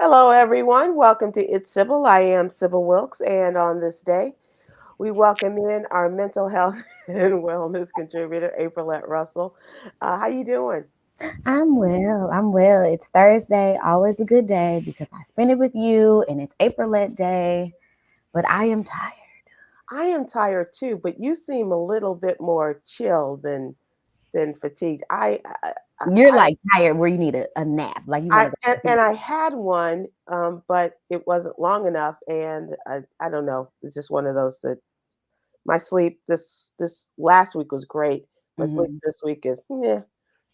Hello, everyone. Welcome to It's Sybil. I am Sybil Wilkes, and on this day, we welcome in our mental health and wellness contributor, Aprylete Russell. How you doing? I'm well. I'm well. It's Thursday, always a good day because I spend it with you and it's April day, but I am tired. I am tired too, but you seem a little bit more chill than fatigued. You're like tired where you need a nap, like you want to go to And sleep. I had one, but it wasn't long enough, and I don't know. It's just one of those that my sleep this last week was great. My sleep Mhm. this week is yeah.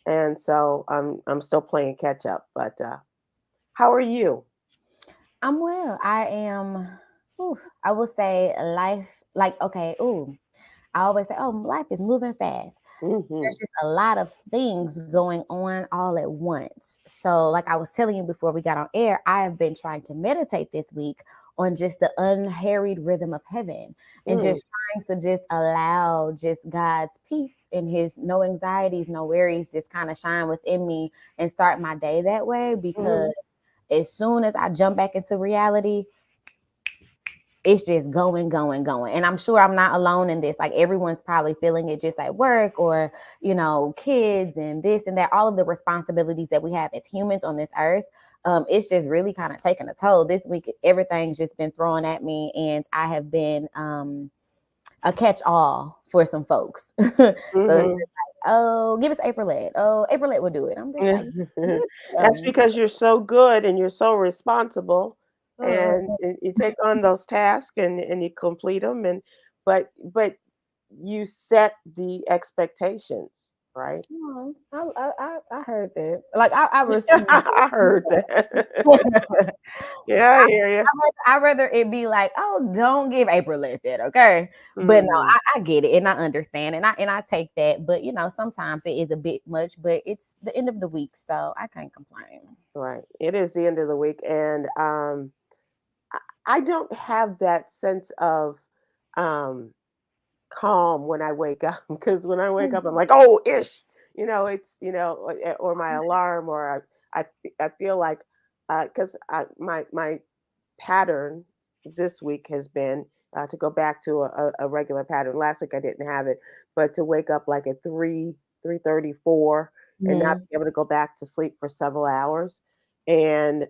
And so I'm still playing catch up. But how are you? I'm well. I am, I will say life, like, okay, I always say, oh, life is moving fast. Hmm. There's just a lot of things going on all at once. So, like I was telling you before we got on air, I have been trying to meditate this week on just the unharried rhythm of heaven and Mm, just trying to just allow just God's peace and his no anxieties, no worries just kind of shine within me and start my day that way because hmm. as soon as I jump back into reality, it's just going, going, going. And I'm sure I'm not alone in this. Like everyone's probably feeling it just at work or, kids and this and that, all of the responsibilities that we have as humans on this earth. It's just really kind of taking a toll. This week, everything's just been thrown at me, and I have been a catch all for some folks. So it's Hmm. just like, oh, give us April. Oh, April will do it. I'm just like, That's damn. because you're so good and you're so responsible, and Mm-mm. you take on those tasks and you complete them. And but you set the expectations, right? Oh, I heard that. Like I received I heard that. it. Yeah, I hear you. I'd rather it be like, oh, don't give April like that, okay? But no, Hmm. I get it and I understand and I take that. But sometimes it is a bit much, but it's the end of the week, so I can't complain. Right. It is the end of the week, and I don't have that sense of um, calm when I wake up because when I wake up, I'm Mhm. like, oh, ish, it's or my alarm, or I feel like because my pattern this week has been to go back to a regular pattern. Last week I didn't have it, but to wake up like at 3:34 and not Mhm. be able to go back to sleep for several hours. And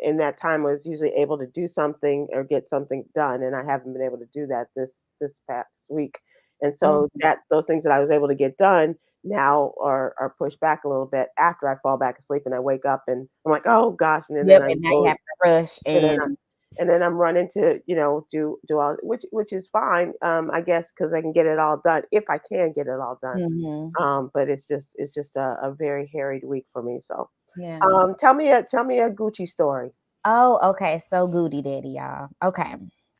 in that time, I was usually able to do something or get something done, and I haven't been able to do that this past week. And so Mhm. that those things that I was able to get done now are pushed back a little bit after I fall back asleep and I wake up and I'm like, oh gosh, and then Yep, I'm and now you going have to rush and then and I'm running to do all which is fine, I guess, because I can get it all done if I can get it all done. mhm. But it's just a very harried week for me. So Yeah. tell me a Gucci story. Oh, okay. So Gucci daddy, y'all. Okay.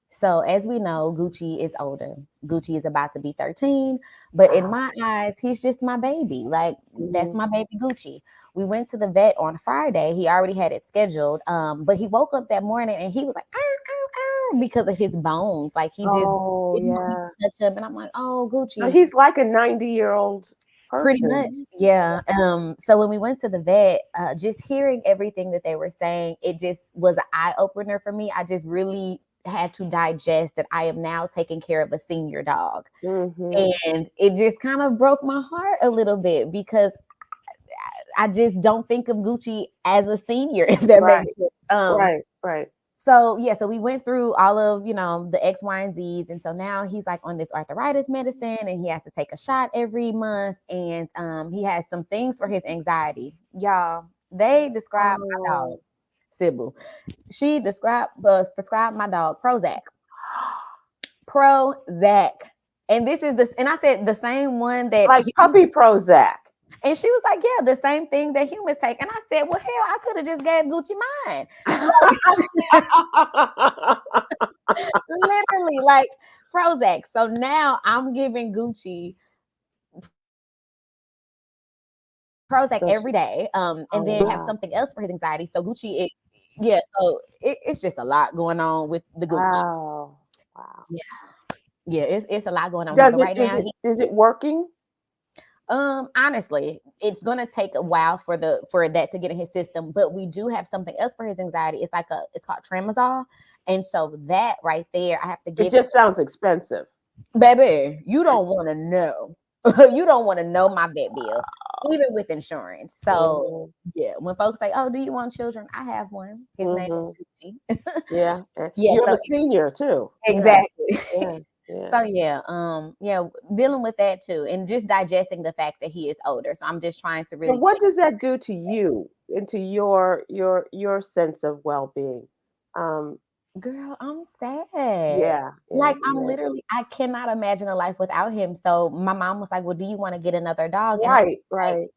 So as we know, Gucci is older. Gucci is about to be 13, but in Wow. my eyes, he's just my baby. Like that's Hmm. my baby Gucci. We went to the vet on Friday. He already had it scheduled. But he woke up that morning and he was like, ow, ow, ow, because of his bones. Like he just Oh didn't want me yeah. to touch him. And I'm like, oh, Now, Gucci. he's like a 90-year-old Pretty much, person. yeah. So when we went to the vet, just hearing everything that they were saying, it just was an eye opener for me. I just really had to digest that I am now taking care of a senior dog, Hmm. and it just kind of broke my heart a little bit because I just don't think of Gucci as a senior, if that makes Right. sense. Right. Right. So yeah, so we went through all of the X, Y, and Z's, and so now he's like on this arthritis medicine, and he has to take a shot every month, and he has some things for his anxiety. Y'all, they described my dog Oh. Sybil. She prescribed my dog Prozac, and this is and I said the same one that Like humans, puppy Prozac. and she was like, yeah, the same thing that humans take, and I said, well, hell, I could have just gave Gucci mine. Literally, like Prozac. So now I'm giving Gucci Prozac every day. And then we have something else for his Oh, anxiety. So wow. Gucci is, yeah, so it's just a lot going on with the Gooch. Wow. Yeah. Wow. Yeah, it's a lot going on. But Does right it now, is it working? Honestly, it's gonna take a while for that to get in his system, but we do have something else for his anxiety. It's called Tramadol, and so that right there, I have to It give it just sounds expensive. baby. You don't want to know. You don't want to know my vet bill, even with insurance. So Mhm. yeah, when folks say, "Oh, do you want children?" I have one. His name Mhm. is Gucci. Yeah. And Yeah, you have so a senior too. Yeah. exactly. Yeah. Yeah. So yeah, dealing with that too, and just digesting the fact that he is older. So I'm just trying to And really what does that do to you, into your sense of well-being? Um, girl, I'm sad. yeah, yeah, Like I'm imagine. literally, I cannot imagine a life without him. So my mom was like, "Well, do you want to get another dog?" And I'm Right, like, right.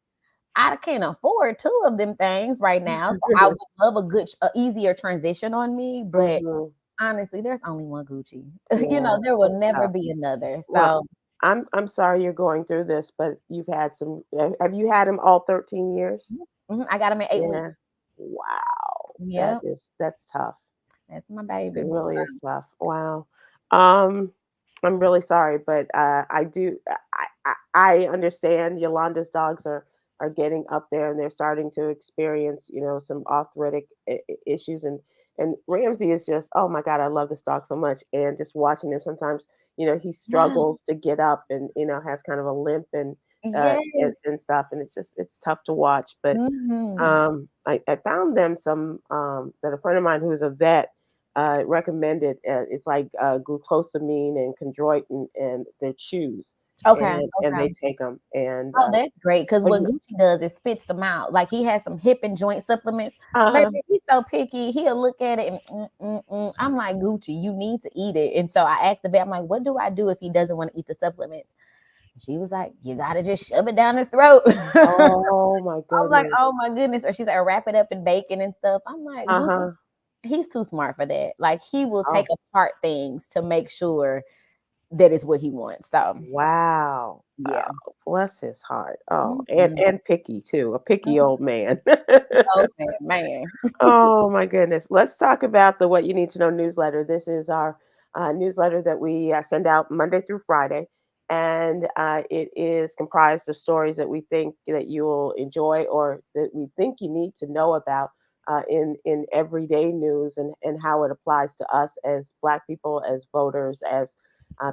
I can't afford two of them things right now. So I would love a easier transition on me, but Mhm. honestly, there's only one Gucci. Yeah, There will that's never tough. be another. Well, So I'm sorry you're going through this, but you've had some. Have you had him all 13 years? I got him at 8 weeks. Yeah. Wow, Yep, that's tough. that's my It baby. really is tough. Wow. Um, I'm really sorry, but I do. I understand Yolanda's dogs are getting up there and they're starting to experience, some arthritic issues, and Ramsey is just, oh my God, I love this dog so much, and just watching him sometimes, he Wow. struggles to get up and has kind of a limp and Yes. and stuff, and it's tough to watch, but Hmm. I found them some that a friend of mine who's a vet recommended. It's like glucosamine and chondroitin and their chews, Okay. and they Okay. take them. And Oh, that's great. Because but what Gucci does is spits them out. Like he has some hip and joint supplements. Baby, uh, he's so picky. He'll look at it and I'm like, Gucci, you need to eat it. And so I asked the vet, I'm like, what do I do if he doesn't want to eat the supplements? She was like, you gotta just shove it down his throat. I'm oh my like, goodness. oh my goodness. Or she's like, wrap it up in bacon and stuff. I'm like, Uh Gucci, huh. he's too smart for that. Like he will take Oh apart things to make sure that is what he wants. So wow. yeah. Bless his heart. Oh, and Mhm. and picky too. A picky old man. Okay, man. Oh my goodness. Let's talk about the What You Need to Know newsletter. This is our newsletter that we send out Monday through Friday. And it is comprised of stories that we think that you will enjoy or that we think you need to know about in everyday news, and how it applies to us as Black people, as voters, as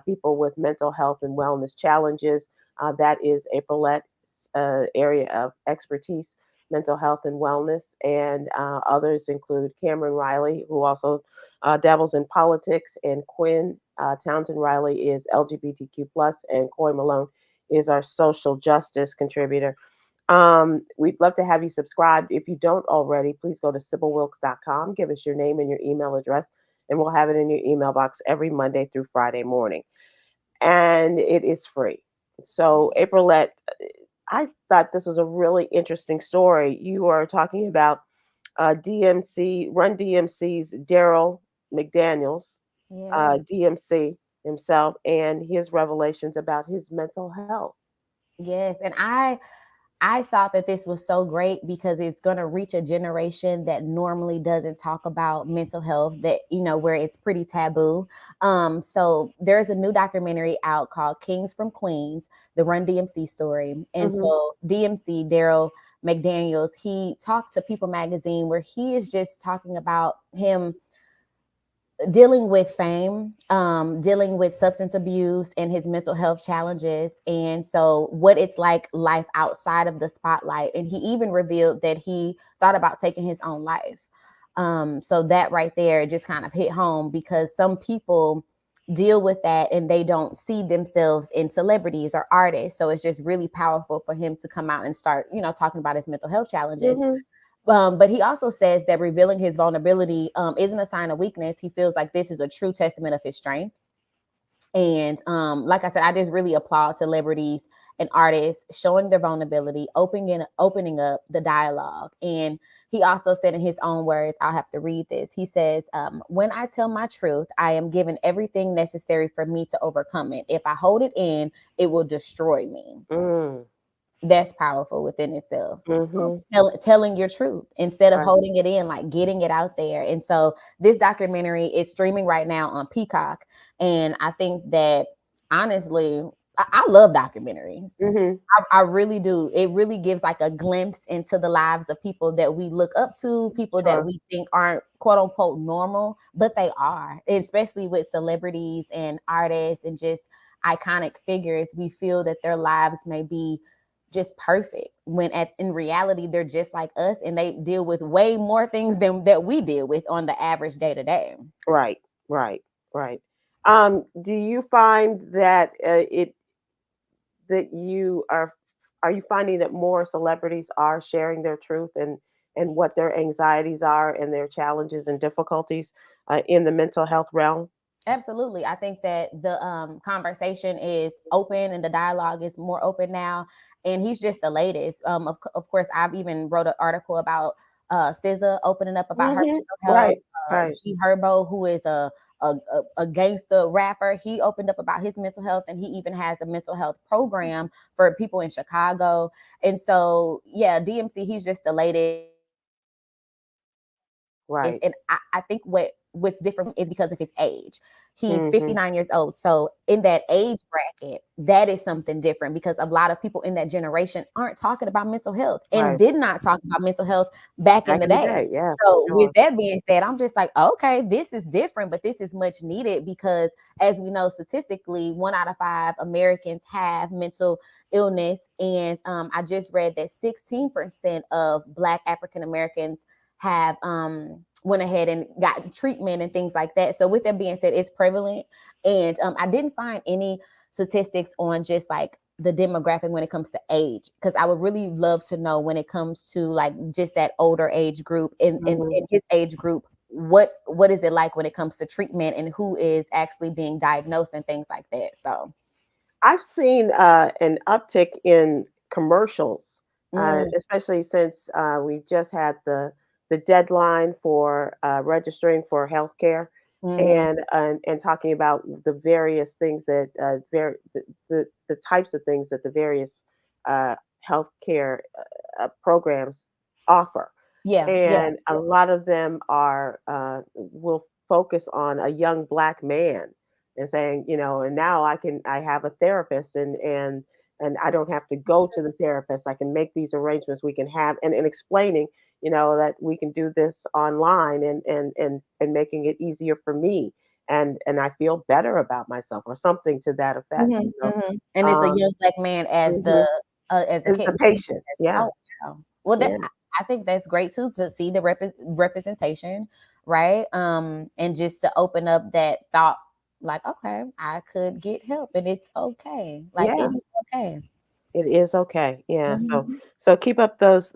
people with mental health and wellness challenges. That is Aprylete's area of expertise, mental health and wellness, and others include Cameron Riley, who also dabbles in politics, and Quinn Townsend Riley is LGBTQ plus, and Coy Malone is our social justice contributor. We'd love to have you subscribed. If you don't already, please go to SybilWilkes.com, give us your name and your email address, and we'll have it in your email box every Monday through Friday morning. And it is free. So, Aprilette, I thought this was a really interesting story. You are talking about Run DMC's Daryl McDaniels, Yeah. DMC himself, and his revelations about his mental health. Yes, and I thought that this was so great because it's going to reach a generation that normally doesn't talk about mental health, that where it's pretty taboo. So there's a new documentary out called Kings from Queens, the Run DMC story. And Hmm. so DMC Daryl McDaniels, he talked to People magazine where he is just talking about him dealing with fame, dealing with substance abuse and his mental health challenges. And so, what it's like life outside of the spotlight. And he even revealed that he thought about taking his own life. So, that right there just kind of hit home because some people deal with that and they don't see themselves in celebrities or artists. So, it's just really powerful for him to come out and start, talking about his mental health challenges. Hmm. But he also says that revealing his vulnerability isn't a sign of weakness. He feels like this is a true testament of his strength. And like I said, I just really applaud celebrities and artists showing their vulnerability, opening up the dialogue. And he also said in his own words, I'll have to read this. He says, when I tell my truth, I am given everything necessary for me to overcome it. If I hold it in, it will destroy me. Mm. That's powerful within itself. Hmm. Telling your truth instead of Right. holding it in, like getting it out there. And so this documentary is streaming right now on Peacock. And I think that honestly, I love documentaries. Hmm. I really do. It really gives like a glimpse into the lives of people that we look up to, people that Sure. we think aren't quote unquote normal, but they are, especially with celebrities and artists and just iconic figures. We feel that their lives may be just perfect when in reality they're just like us and they deal with way more things than that we deal with on the average day to day. Right. Right. Right. Do you find that it that you are you finding that more celebrities are sharing their truth and what their anxieties are and their challenges and difficulties in the mental health realm? Absolutely. I think that the conversation is open and the dialogue is more open now. And he's just the latest. Of course, I've even wrote an article about SZA opening up about her Hmm. mental health. Right. Right. G Herbo, who is a gangster rapper, he opened up about his mental health, and he even has a mental health program for people in Chicago. And so, yeah, DMC, he's just the latest. And Right. I think what's different is because of his age. He's Hmm. 59 years old. So in that age bracket, that is something different because a lot of people in that generation aren't talking about mental health and Right. did not talk about mental health back in Back the in the day. day, yeah, for So with sure. that being said, I'm just like, okay, this is different, but this is much needed because as we know, statistically, 1 out of 5 Americans have mental illness. And I just read that 16% of Black African Americans have went ahead and got treatment and things like that. So with that being said, it's prevalent. And I didn't find any statistics on just like the demographic when it comes to age, because I would really love to know when it comes to like just that older age group Hmm. in his age group, what is it like when it comes to treatment and who is actually being diagnosed and things like that. So I've seen an uptick in commercials, mm, especially since we've just had the deadline for registering for healthcare, mm-hmm, and talking about the various things that the types of things that the various healthcare programs offer, yeah, yeah, and a lot of them are will focus on a young black man and saying, and now I have a therapist, and I don't have to go to the therapist. I can make these arrangements. We can have and explaining, that we can do this online, and making it easier for me, and I feel better about myself, or something to that effect. mm-hmm, So mm-hmm. And it's a um young black man mhm, as the as the kid. patient. Yeah. Oh, wow. Well, Yeah. I think that's great too to see the representation, right? And just to open up that thought, like, okay, I could get help, and it's okay. Like it Yeah. is okay. It is okay. Yeah. So Mhm. so keep up those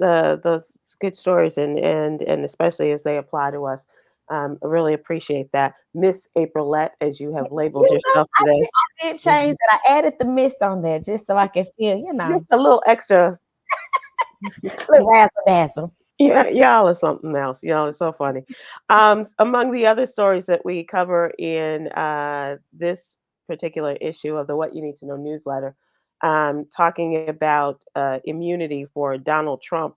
good stories, and especially as they apply to us. I really appreciate that, Miss Aprylette, as you have labeled You know, yourself today. I did change that. I added the mist on there just so I can feel, Just a little extra. little razzle dazzle. Yeah, y'all are something else. Y'all are so funny. Among the other stories that we cover in this particular issue of the What You Need to Know newsletter, talking about immunity for Donald Trump,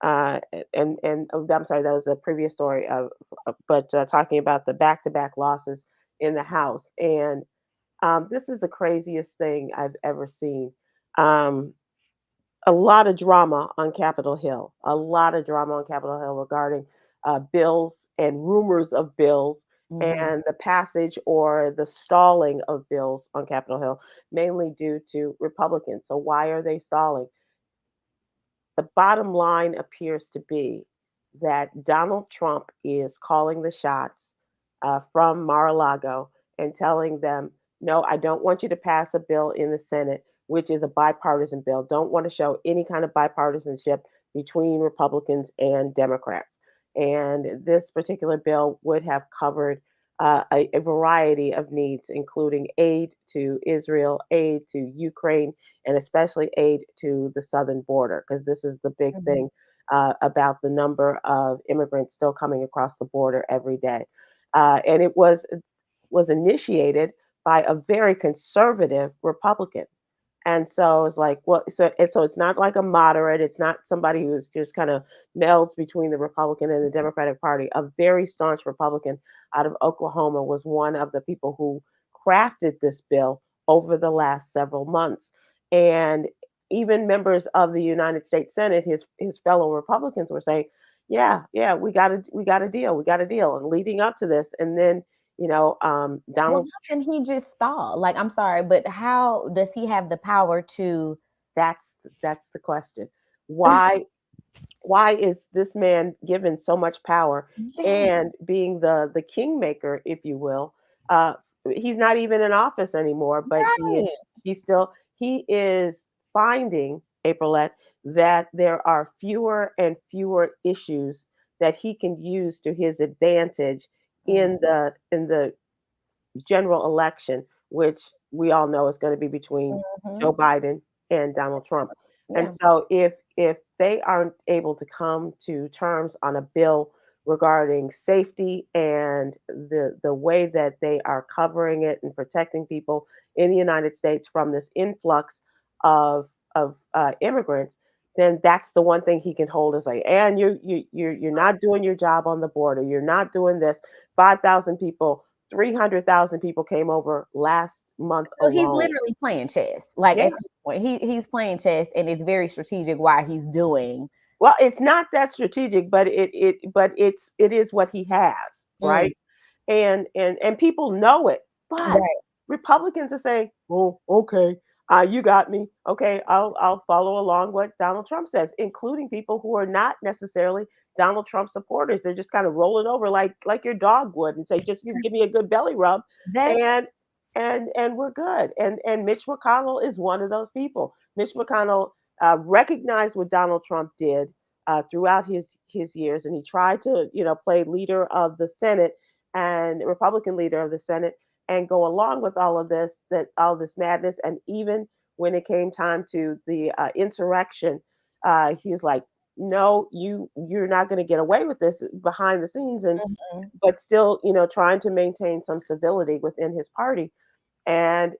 and oh, I'm sorry, that was a previous story. But talking about the back-to-back losses in the House, and this is the craziest thing I've ever seen. Um, a lot of drama on Capitol Hill, a lot of drama on Capitol Hill regarding bills and rumors of bills, Mhm. and the passage or the stalling of bills on Capitol Hill, mainly due to Republicans. So, why are they stalling? The bottom line appears to be that Donald Trump is calling the shots from Mar-a-Lago and telling them, no, I don't want you to pass a bill in the Senate, which is a bipartisan bill. Don't want to show any kind of bipartisanship between Republicans and Democrats. And this particular bill would have covered a variety of needs, including aid to Israel, aid to Ukraine, and especially aid to the southern border, because this is the big Mhm. thing about the number of immigrants still coming across the border every day. And it was initiated by a very conservative Republican. And so it's like, well, so it's not like a moderate. It's not somebody who's just kind of melds between the Republican and the Democratic Party. A very staunch Republican out of Oklahoma was one of the people who crafted this bill over the last several months. And even members of the United States Senate, his fellow Republicans, were saying, "Yeah, yeah, we got a deal, we got a deal." And leading up to this, and then Well, Donald, how can he just stall? Like, I'm sorry, but how does he have the power to? that's the question. Why is this man given so much power Yeah, and being the kingmaker, if you will? Uh, he's not even in office anymore, but right. he is finding, Aprilette, that there are fewer and fewer issues that he can use to his advantage Mm, in the general election, which we all know is going to be between mhm. Joe Biden and Donald Trump. And Yeah. so if they aren't able to come to terms on a bill regarding safety and the way that they are covering it and protecting people in the United States from this influx of immigrants, then that's the one thing he can hold as like, and you're not doing your job on the border. You're not doing this. 5,000 people, 300,000 people came over last month So he's alone. literally playing chess. Like Yeah. at this point, he's playing chess, and it's very strategic why he's doing. Well, it's not that strategic, but it is what he has, Mm, right? And people know it, but right. Republicans are saying, "Oh, okay, you got me. Okay, I'll follow along what Donald Trump says," including people who are not necessarily Donald Trump supporters. They're just kind of rolling over like your dog would and say, "Just give me a good belly rub, That's and and we're good." And Mitch McConnell is one of those people. Mitch McConnell recognized what Donald Trump did throughout his years, and he tried to play leader of the Senate and Republican leader of the Senate and go along with all this madness. And even when it came time to the insurrection, he's like, "No, you're not going to get away with this behind the scenes," and mhm. but still, trying to maintain some civility within his party. And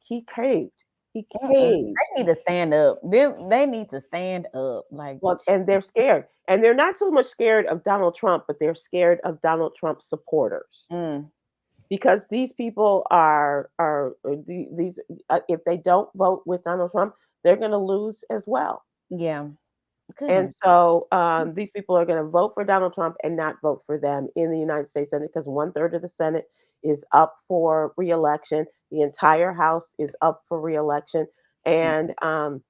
he caved. He Mm-mm. caved. They need to stand up. They need to stand up. Like, Well, and they're scared. And they're not so much scared of Donald Trump, but they're scared of Donald Trump supporters mm, because these people these if they don't vote with Donald Trump, they're going to lose as well. yeah, And goodness. so these people are going to vote for Donald Trump and not vote for them in the United States Senate because 1/3 of the Senate is up for reelection. The entire House is up for reelection, Mm,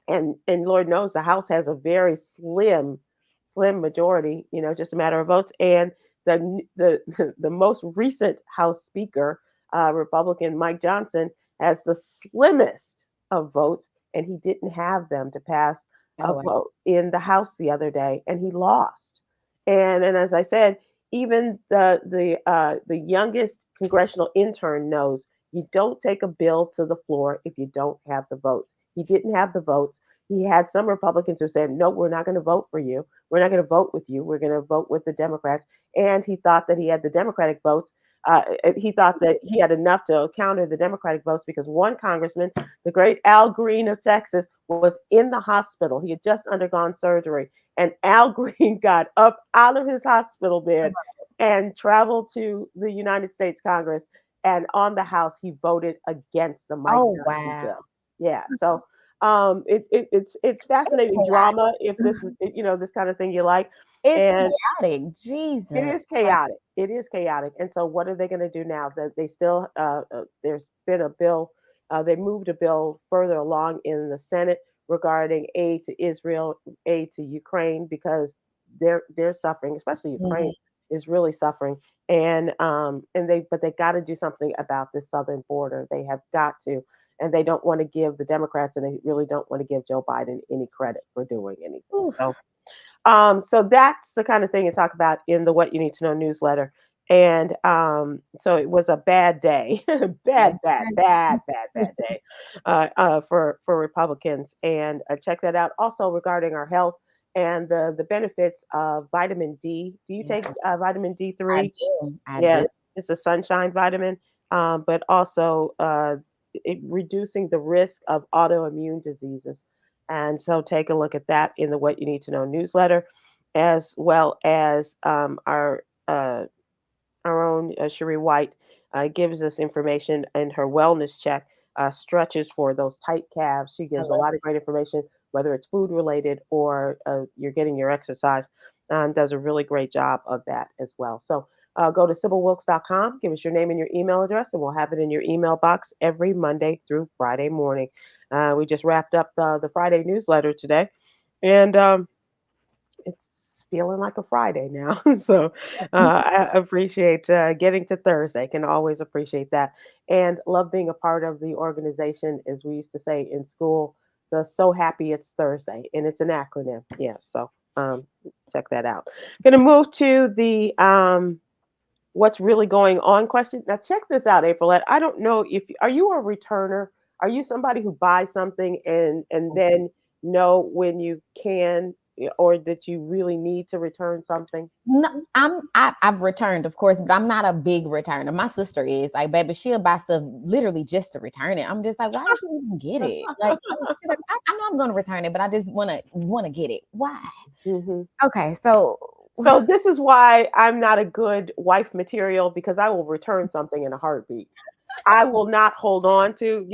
and Lord knows the House has a very slim majority, just a matter of votes. And the the most recent House Speaker, Republican Mike Johnson, has the slimmest of votes, and he didn't have them to pass oh a wow. vote in the House the other day, and he lost. And as I said, even the youngest congressional intern knows you don't take a bill to the floor if you don't have the votes. He didn't have the votes. He had some Republicans who said, "No, we're not going to vote for you. We're not going to vote with you. We're going to vote with the Democrats." And he thought that he had the Democratic votes. He thought that he had enough to counter the Democratic votes because one congressman, the great Al Green of Texas, was in the hospital. He had just undergone surgery. And Al Green got up out of his hospital bed and traveled to the United States Congress. And on the House, he voted against the Mike Oh Johnson wow. bill. Yeah. So it's fascinating drama if this is this kind of thing you like. It's And chaotic. it Jesus. is Like, chaotic. It is chaotic. And so what are they going to do now? That they still there's been a bill. They moved a bill further along in the Senate regarding aid to Israel, aid to Ukraine because they're suffering, especially Ukraine mhm. is really suffering. And they got to do something about this southern border. They have got to. And they don't want to give the Democrats and they really don't want to give Joe Biden any credit for doing anything. Oof. So that's the kind of thing to talk about in the What You Need to Know newsletter. And so it was a bad day, Yes. bad day for Republicans. And check that out. Also regarding our health and the benefits of vitamin D. Do you take Yeah, vitamin I D3? do. I Yeah, do. it's a sunshine vitamin, but also reducing the risk of autoimmune diseases. And so take a look at that in the What You Need to Know newsletter, as well as our own Cherie White. It gives us information, and her wellness check stretches for those tight calves. She I gives a love lot of great information, whether it's food related or you're getting your exercise. Does a really great job of that as well. So go to SybilWilkes.com, give us your name and your email address, and we'll have it in your email box every Monday through Friday morning. We just wrapped up the Friday newsletter today, and it's feeling like a Friday now. So I appreciate getting to Thursday. Can always appreciate that, and love being a part of the organization, as we used to say in school. The So Happy It's Thursday, and it's an acronym. Yeah, so check that out. Going to move to the what's really going on question. Now check this out, Aprilette. I don't know if are you a returner? Are you somebody who buys something and then know when you can or that you really need to return something? No, I've returned, of course, but I'm not a big returner. My sister is like, baby, she'll buy stuff literally just to return it. I'm just like, why did you even get it? Like, so she's like, I know I'm gonna return it, but I just wanna get it. Why? Hmm. Okay, so So this is why I'm not a good wife material because I will return something in a heartbeat. I will not hold on to,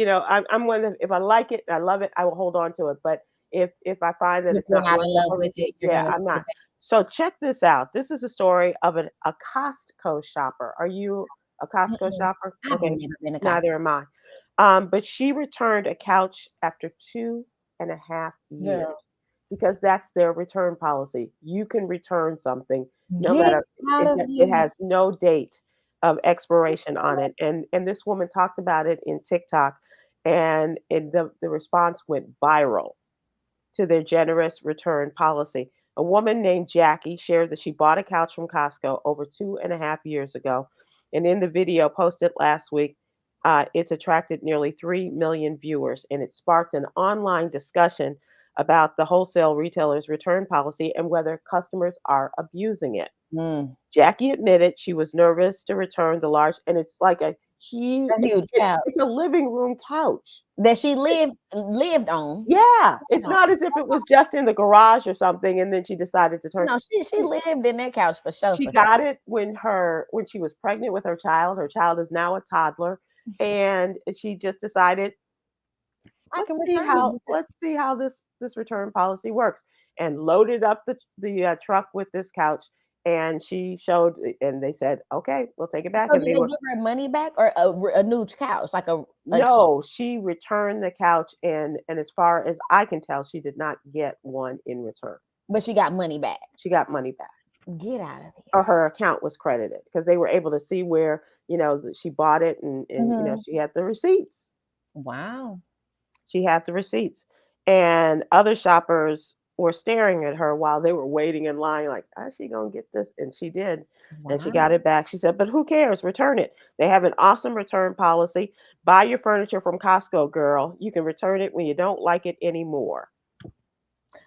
I'm one of, if I like it, I love it, I will hold on to it. But if I find that if it's you're not not in working love for with me, it, you're yeah, gonna I'm take not. it back. So check this out. This is a story of a Costco shopper. Are you a Costco Mm-mm. shopper? I've Okay, never been a Costco neither am I. But she returned a couch after 2.5 years girl. because that's their return policy. You can return something no Get matter out of it here. has no date of expiration on it. And this woman talked about it in TikTok, and the response went viral to their generous return policy. A woman named Jackie shared that she bought a couch from Costco over 2.5 years ago. And in the video posted last week, it's attracted nearly 3 million viewers, and it sparked an online discussion about the wholesale retailer's return policy and whether customers are abusing it. Mm, Jackie admitted she was nervous to return the large, and it's like a huge, a huge couch it's a living room couch. that she lived on. Yeah, it's No, not as if it was just in the garage or something, and then she decided to turn. no, she lived in that couch for sure. She got it when she was pregnant with her child. Her child is now a toddler, and she just decided, I can return it because let's see how this return policy works, and loaded up the truck with this couch. And she showed, and they said, okay, we'll take it back. so And did they they were give her money back or a new couch, like a exchange? no, she returned the couch, and as far as I can tell, she did not get one in return. But she got money back. She got money back, Get out of or here. her account was credited because they were able to see where that she bought it, and Mhm. she had the receipts. Wow. She had the receipts, and other shoppers were staring at her while they were waiting in line, like, "How's she gonna get this?" And she did, and she Wow. got it back. She said, "But who cares? Return it. They have an awesome return policy. Buy your furniture from Costco, girl. You can return it when you don't like it anymore."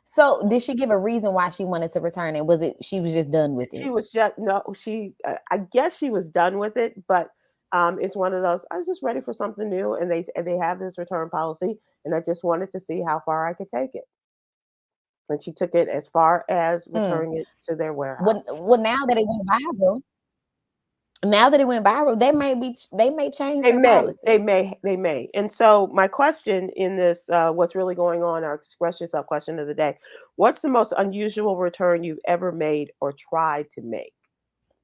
So did she give a reason why she wanted to return it? Was it she was just done with She it? was just no, she I guess she was done with it, but it's one of those. I was just ready for something new, and they have this return policy, and I just wanted to see how far I could take it. And she took it as far as Mm. returning it to their Well, warehouse. well, now that it went viral, they may change They their may, policy. they may. And so my question in this, what's really going on, our express yourself question of the day: what's the most unusual return you've ever made or tried to make?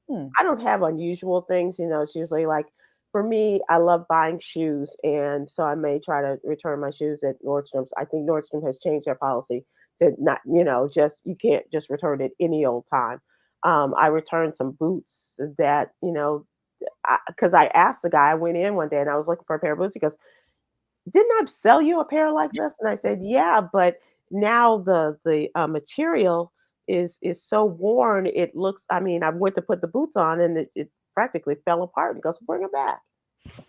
Hmm. I don't have unusual things, it's usually like for me, I love buying shoes, and so I may try to return my shoes at Nordstrom's. I think Nordstrom has changed their policy to not, just you can't just return it any old time. I returned some boots that, because I asked the guy, I went in one day and I was looking for a pair of boots. He goes, "Didn't I sell you a pair like this?" And I said, "Yeah, but now the material is so worn. It looks. I mean, I went to put the boots on, and it practically fell apart." He goes, "Bring them back."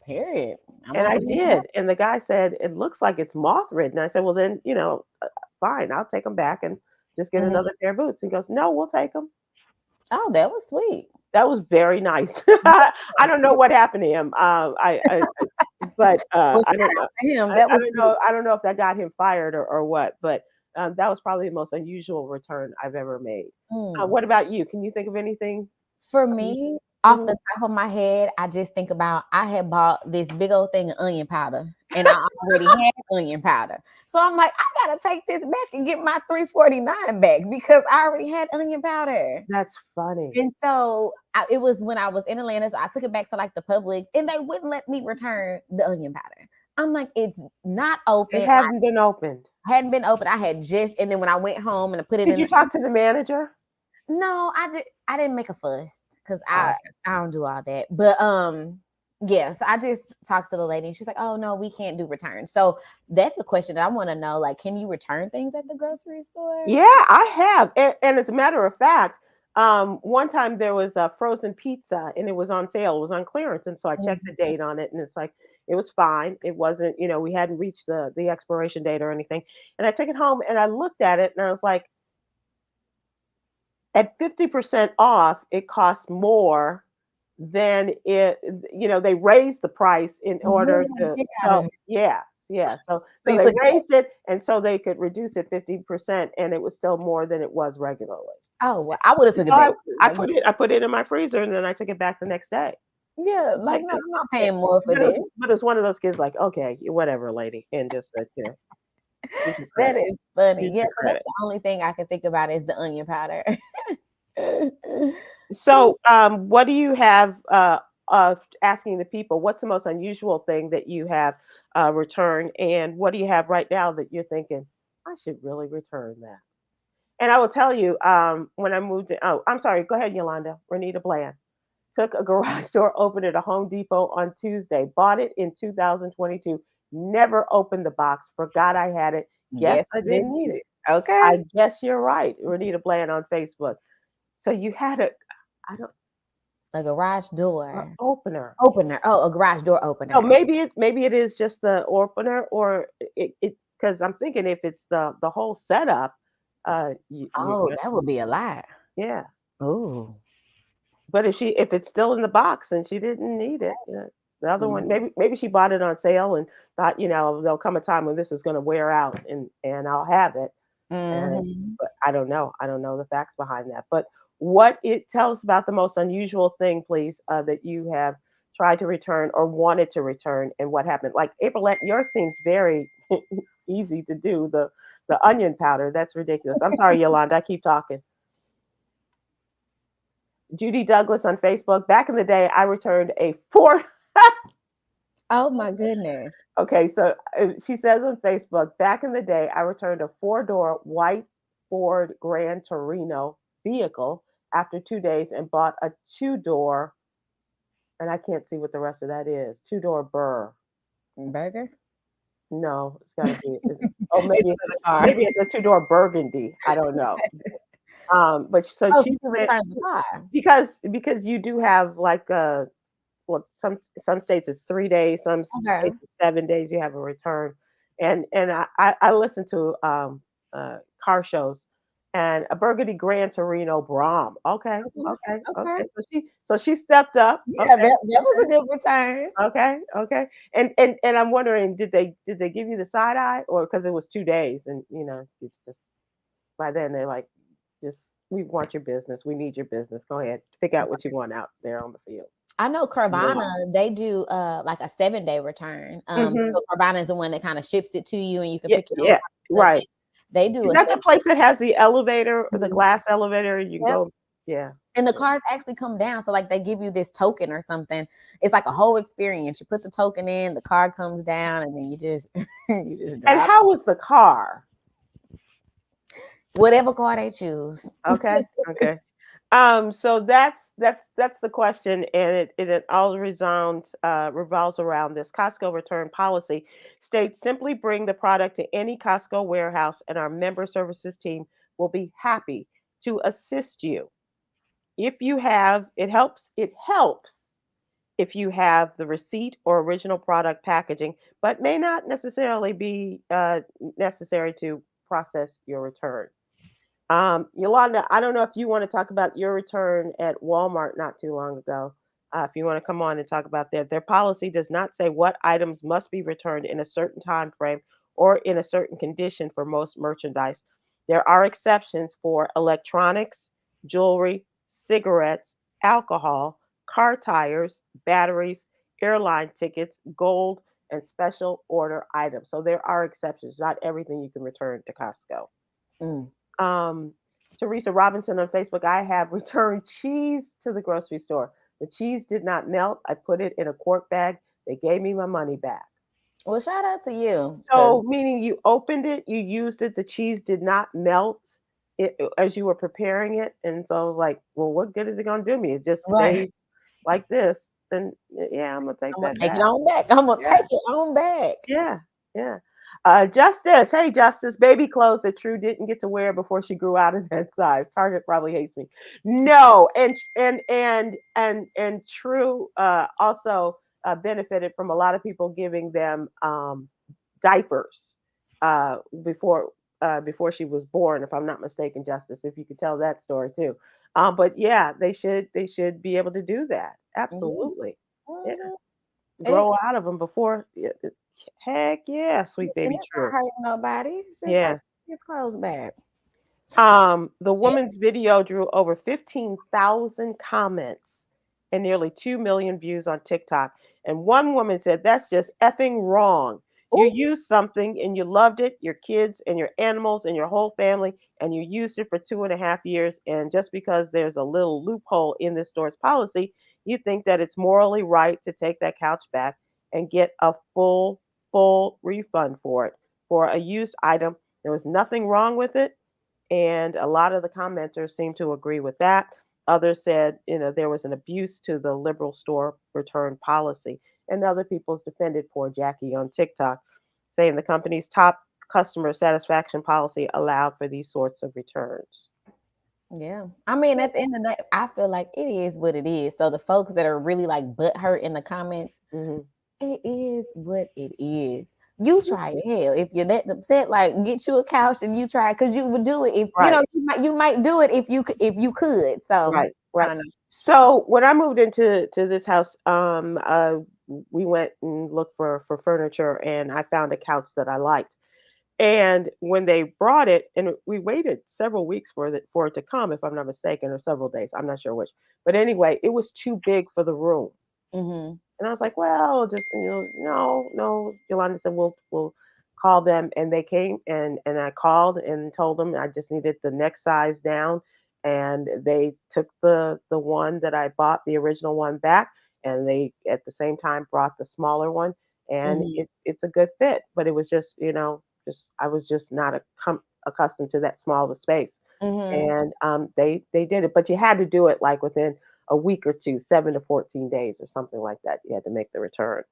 Period. I'm And I already in did. And the guy said, "It looks like it's moth ridden." I said, "Well, then, fine. I'll take them back and just get Mhm. another pair of boots." He goes, "No, we'll take them." Oh, that was sweet. That was very nice. Yeah. I don't know what happened to him. But Well, I don't shout out know. to him. That I was don't sweet. know. I don't know if that got him fired or what. But that was probably the most unusual return I've ever made. Mm. What about you? Can you think of anything For unusual? me, Off the top of my head, I just think about I had bought this big old thing of onion powder, and I already had onion powder. So I'm like, I gotta take this back and get my $3.49 back because I already had onion powder. That's funny. And so it was when I was in Atlanta, so I took it back to like the Publix, and they wouldn't let me return the onion powder. I'm like, it's not open. It hasn't been opened. Hadn't been open. I had just, and then when I went home and I put it Did in, you talk to the manager? no, I didn't make a fuss because Oh. I don't do all that. But yeah, so I just talked to the lady and she's like, oh no, we can't do returns. So that's a question that I want to know. Like, can you return things at the grocery store? Yeah, I have. And as a matter of fact, one time there was a frozen pizza and it was on sale. It was on clearance. And so I checked the Mhm. date on it and it's like, it was fine. It wasn't, we hadn't reached the expiration date or anything. And I took it home and I looked at it and I was like, at 50% off, it costs more than they raised the price in order to, so yeah, yeah. So So you they took it. raised it and so they could reduce it 50% and it was still more than it was regularly. Oh, well, I would have And took so it back. I put it in my freezer and then I took it back the next day. Yeah, It's like like, no, I'm not paying more for but it was this. but it's one of those kids like, okay, whatever, lady, and just said, here's your That credit. is funny. Here's Yeah, your so that's credit. the only thing I can think about is the onion powder. So, what do you have? Asking the people, what's the most unusual thing that you have returned, and what do you have right now that you're thinking I should really return that? And I will tell you, when I moved in, oh, I'm sorry, go ahead, Yolanda. Renita Bland took a garage door open at a Home Depot on Tuesday. Bought it in 2022. Never opened the box. Forgot I had it. Guess Guess I I didn't didn't need need it. it. Okay. I guess you're right, Renita Bland on Facebook. So you had a, I don't, A garage a door opener. opener. Oh, a garage door So opener. maybe it is just the opener, or it because I'm thinking if it's the whole setup, you Oh, just that would be a lot. yeah. Oh. But if it's still in the box and she didn't need it, the other one maybe she bought it on sale and thought there'll come a time when this is going to wear out and I'll have it. And Mm-hmm. but I don't know the facts behind that. But what it tell us about the most unusual thing, please, that you have tried to return or wanted to return, and what happened. Like April, yours seems very easy to do. The onion powder, that's ridiculous. I'm sorry, Yolanda, I keep talking. Judy Douglas on Facebook. Back in the day, I returned a four. Oh my goodness. Okay, so she says on Facebook, back in the day, I returned a four-door white Ford Grand Torino vehicle after 2 days and bought a two-door, and I can't see what the rest of that is. Two-door Burr. Burger? No, it's got to be. Oh, It's in the car. maybe it's a two-door Burgundy. I don't know. But so Oh, so she you said returned the car. because you do have like well, some states it's 3 days, some Okay. states it's 7 days. You have a return, and I listen to car shows, and a Burgundy Grand Torino Brom. Okay, Okay. okay, Okay. okay. So she stepped up. Yeah, Okay, that was a good return. okay, okay. And I'm wondering, did they give you the side eye, or because it was 2 days, and it's just by then they're like, just we want your business, we need your business. Go ahead, pick out what you want out there on the field. I know Yeah. Carvana, they do like a 7-day return. Hmm. So Carvana is the one that kind of ships it to you and you can Yeah, pick your own yeah, stuff. right. They do Is a that the 7. place that has the elevator, the Mhm. glass elevator? You can Yep. go. Yeah. And the cars actually come down. So like they give you this token or something. It's like a whole experience. You put the token in, the car comes down, and then you just you just And drive how was the car? whatever car they choose. Okay. Okay. So that's the question, and it all revolves around this Costco return policy. States simply bring the product to any Costco warehouse, and our member services team will be happy to assist you. If you have, it helps if you have the receipt or original product packaging, but may not necessarily be necessary to process your return. Yolanda, I don't know if you want to talk about your return at Walmart not too long ago. If you want to come on and talk about that, their policy does not say what items must be returned in a certain time frame or in a certain condition for most merchandise. There are exceptions for electronics, jewelry, cigarettes, alcohol, car tires, batteries, airline tickets, gold, and special order items. So there are exceptions. Not everything you can return to Costco. Mm. Um, Teresa Robinson on Facebook, I have returned cheese to the grocery store. The cheese did not melt. I put it in a quart bag. They gave me my money back. Well, shout out to you, because So, meaning you opened it, you used it, the cheese did not melt as you were preparing it. And so I was like, well, what good is it going to do me? It just right, stays like this. Then, yeah, I'm going to take I'm gonna that take it back. on back. I'm gonna Yeah, take it on back. yeah, yeah. Justice, hey Justice, baby clothes that True didn't get to wear before she grew out of that size. Target probably hates me. No, and True also benefited from a lot of people giving them diapers uh, before before she was born, if I'm not mistaken, Justice. If you could tell that story too. But yeah, they should be able to do that. Yeah. Absolutely. Yeah, Mhm. It, grow out of them before. Yeah, heck yeah, sweet and baby it's not True. hurting nobody. It's just like Yeah. his clothes back. The woman's video drew over 15,000 comments and nearly 2 million views on TikTok. And one woman said, that's just effing wrong. You Ooh. used something and you loved it, your kids and your animals and your whole family, and you used it for 2.5 years. And just because there's a little loophole in this store's policy, you think that it's morally right to take that couch back and get a full refund for it. For a used item, there was nothing wrong with it, and a lot of the commenters seem to agree with that. Others said, there was an abuse to the liberal store return policy. And other people's defended poor Jackie on TikTok, saying the company's top customer satisfaction policy allowed for these sorts of returns. Yeah. I mean, at the end of the day, I feel like it is what it is. So the folks that are really like butthurt in the comments, Hmm. it is what it is. You try it. Hell, if you're that upset, like get you a couch and you try, because you would do it if Right, you might do it if you could. So right, I right. don't know. So when I moved into this house, we went and looked for furniture, and I found a couch that I liked. And when they brought it, and we waited several weeks for it to come, if I'm not mistaken, or several days, I'm not sure which. But anyway, it was too big for the room. Hmm. And I was like, well, just no, no. Yolanda said we'll call them, and they came, and I called and told them I just needed the next size down, and they took the one that I bought, the original one, back, and they at the same time brought the smaller one, and Hmm. it's a good fit, but it was just just I was just not accustomed to that small of a space, Hmm. and they did it, but you had to do it like within a week or two, 7 to 14 days or something like that. You had to make the return.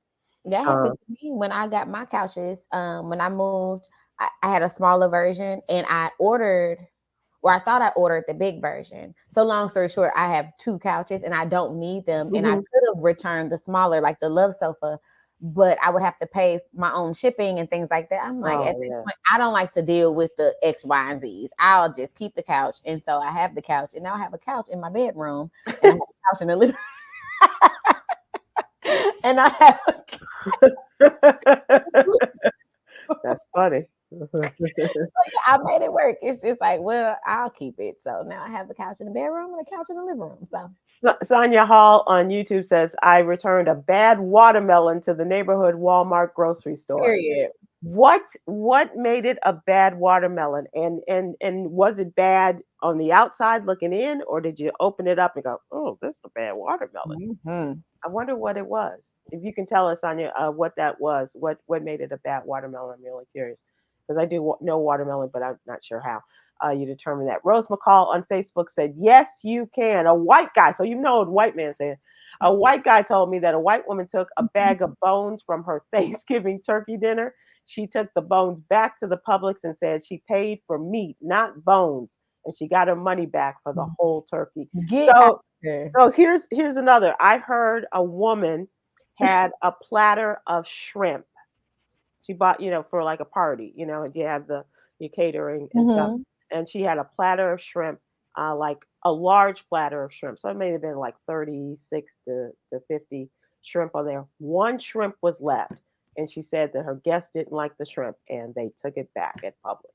That happened Um, to me when I got my couches. When I moved, I had a smaller version, and I ordered, or I thought I ordered the big version. So long story short, I have two couches and I don't need them. And I mhm. could have returned the smaller, like the love sofa, but I would have to pay my own shipping and things like that. I'm like, at Oh this yeah. point, I don't like to deal with the X, Y, and Z's. I'll just keep the couch. And so I have the couch, and now I have a couch in my bedroom, and I have a couch in the living room, and I have That's funny. I made it work. It's just like, well, I'll keep it. So now I have the couch in the bedroom and the couch in the living room. So Sonia Hall on YouTube says, I returned a bad watermelon to the neighborhood Walmart grocery store. period. What made it a bad watermelon? And was it bad on the outside looking in, or did you open it up and go, oh, this is a bad watermelon? Hmm. I wonder what it was. If you can tell us, Anya, what that was, what made it a bad watermelon? I'm really curious because I do know watermelon, but I'm not sure how. You determine that. Rose McCall on Facebook said, "Yes, you can." A white guy, so a white man saying, a white guy told me that a white woman took a bag of bones from her Thanksgiving turkey dinner. She took the bones back to the Publix and said she paid for meat, not bones, and she got her money back for the whole turkey. Get out So there. so here's another. I heard a woman had a platter of shrimp. She bought, for like a party, and you have the your catering and stuff. Hmm. And she had a platter of shrimp, like a large platter of shrimp. So it may have been like 36 to 50 shrimp on there. One shrimp was left. And she said that her guests didn't like the shrimp and they took it back at Publix.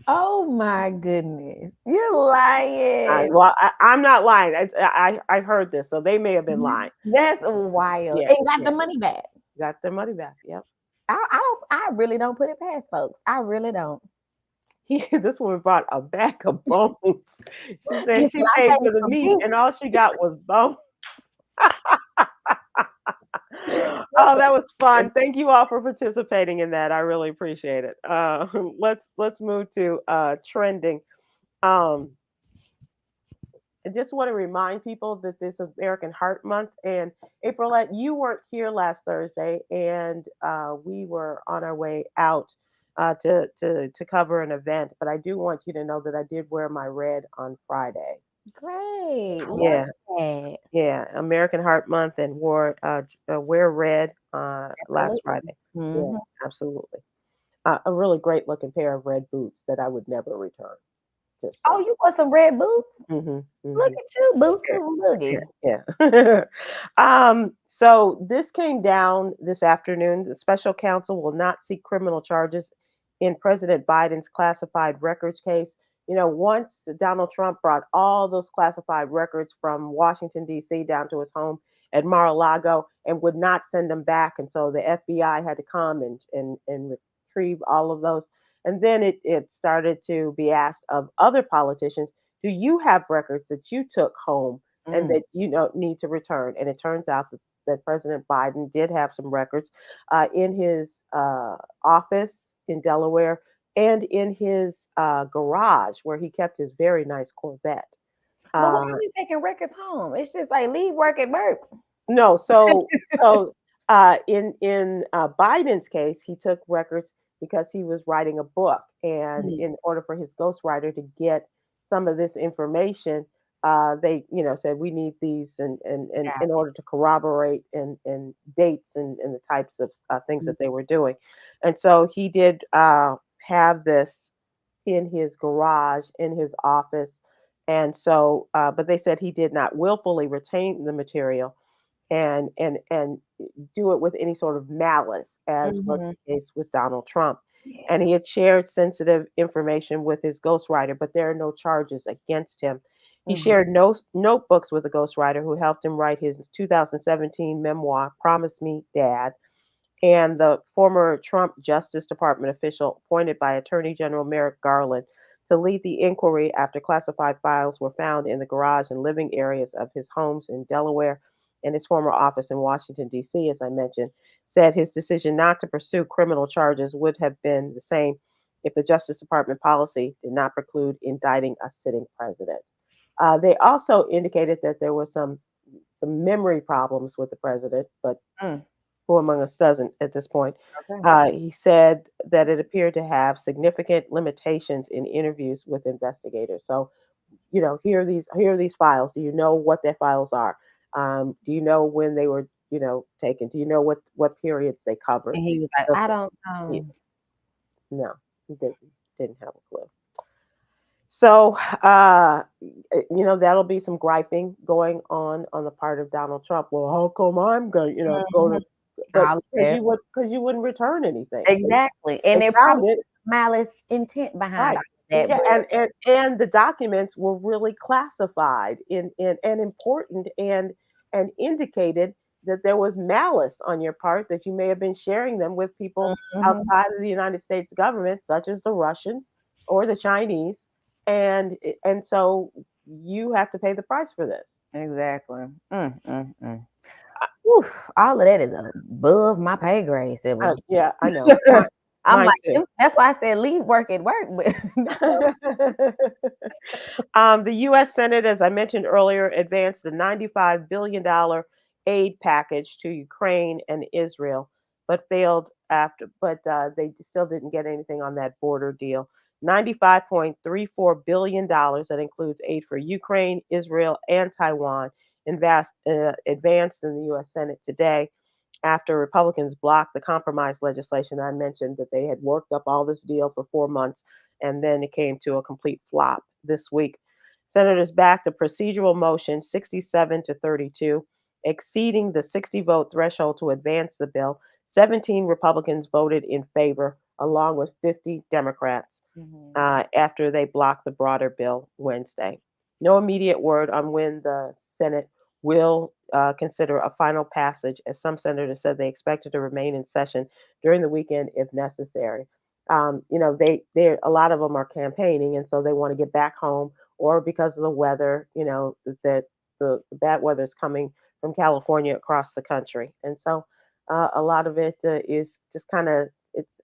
Oh my goodness. You're lying. I'm not lying. I heard this, so they may have been lying. That's wild. Yeah, And got yeah, the money back. got their money back. Yep. I really don't put it past folks. I really don't. This woman brought a bag of bones. She said Listen, she I paid paid for the for meat, beef. and all she got was bones. Oh, that was fun. Thank you all for participating in that. I really appreciate it. Let's move to trending. Um, I just want to remind people that this is American Heart Month. And Aprilette, you weren't here last Thursday, and we were on our way out to cover an event. But I do want you to know that I did wear my red on Friday. Great. Love Yeah, that. yeah, American Heart Month, and wore wear red last Absolutely. Friday. Yeah, Hmm. absolutely. A really great looking pair of red boots that I would never return. Just Oh, so. you want some red boots? Hmm. Look Hmm. at you, boots Yeah, and boogie. yeah, yeah. So this came down this afternoon. The special counsel will not seek criminal charges in President Biden's classified records case. Once Donald Trump brought all those classified records from Washington, D.C. down to his home at Mar-a-Lago and would not send them back. And so the FBI had to come and retrieve all of those. And then it started to be asked of other politicians, do you have records that you took home and Mm. that you don't need to return? And it turns out that President Biden did have some records in his office in Delaware and in his garage where he kept his very nice Corvette. But why Uh, are we taking records home? It's just like leave work at work. no, so in Biden's case, he took records because he was writing a book, and Mm. in order for his ghostwriter to get some of this information, they said we need these and in Gotcha. order to corroborate and dates and the types of things Mm. that they were doing, and so he did have this in his garage in his office, and so but they said he did not willfully retain the material and do it with any sort of malice, as was Mhm. the case with Donald Trump. And Yeah. he had shared sensitive information with his ghostwriter, but there are no charges against him. He Mhm. shared no notebooks with a ghostwriter who helped him write his 2017 memoir, Promise Me, Dad, and the former Trump Justice Department official appointed by Attorney General Merrick Garland to lead the inquiry after classified files were found in the garage and living areas of his homes in Delaware and his former office in Washington, D.C., as I mentioned, said his decision not to pursue criminal charges would have been the same if the Justice Department policy did not preclude indicting a sitting president. They also indicated that there was some memory problems with the president, but Mm. who among us doesn't at this point? Okay. He said that it appeared to have significant limitations in interviews with investigators. So, here are these files. Do you know what their files are? Do you know when they were, taken? Do you know what periods they covered? And he was like, Those I things. don't Yeah, know. no, he didn't have a clue. So, that'll be some griping going on the part of Donald Trump. Well, how come I'm going, go Mhm. to, but All of because that. you wouldn't return anything. Exactly. And They there found probably it, was malice intent behind right. all of that, Yeah, but and the documents were really classified and important and indicated that there was malice on your part, that you may have been sharing them with people mhm. outside of the United States government, such as the Russians or the Chinese, and so you have to pay the price for this. Exactly. Mm. Whew, all of that is above my pay grade, Sybil. Yeah, I know. I'm Mine like, too. that's why I said leave work at work, but The U.S. Senate, as I mentioned earlier, advanced a $95 billion aid package to Ukraine and Israel, but failed after. But they still didn't get anything on that border deal. $95.34 billion that includes aid for Ukraine, Israel, and Taiwan, advanced in the U.S. Senate today after Republicans blocked the compromise legislation I mentioned, that they had worked up all this deal for 4 months, and then it came to a complete flop this week. Senators backed a procedural motion 67 to 32, exceeding the 60 vote threshold to advance the bill. 17 Republicans voted in favor, along with 50 Democrats. Mhm. after they blocked the broader bill Wednesday. No immediate word on when the Senate will consider a final passage, as some senators said they expected to remain in session during the weekend if necessary. They a lot of them are campaigning, and so they want to get back home, or because of the weather, that the bad weather is coming from California across the country, and so a lot of it is just kind of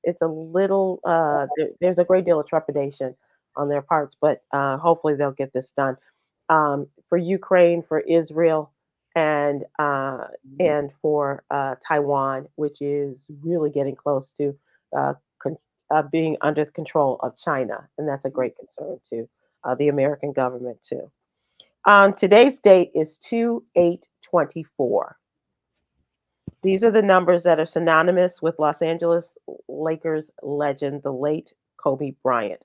it's a little there's a great deal of trepidation on their parts, but hopefully they'll get this done. For Ukraine, for Israel, and for Taiwan, which is really getting close to uh, con- being under the control of China, and that's a great concern to the American government too. Today's date is 2/8/24. These are the numbers that are synonymous with Los Angeles Lakers legend, the late Kobe Bryant.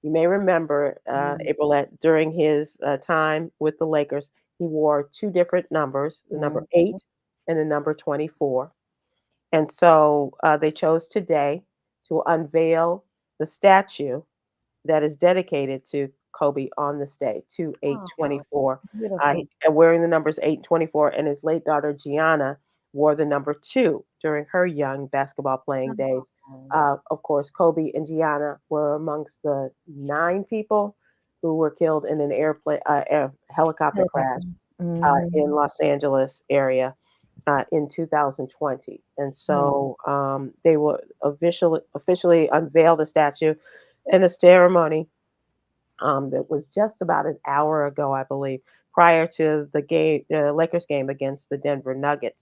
You may remember, Mhm. April, during his time with the Lakers, he wore two different numbers, the number Mhm. 8 and the number 24. And so they chose today to unveil the statue that is dedicated to Kobe on this day, 2 8 twenty Oh, four, beautiful. wearing the numbers 8 and 24. And his late daughter, Gianna, wore the number 2 during her young basketball playing days. Oh. Of course, Kobe and Gianna were amongst the 9 people who were killed in an helicopter crash Helicopter. in Mhm. Los Angeles area in 2020. And Mm. so they will officially unveil the statue in a ceremony that was just about an hour ago, I believe, prior to the Lakers game against the Denver Nuggets.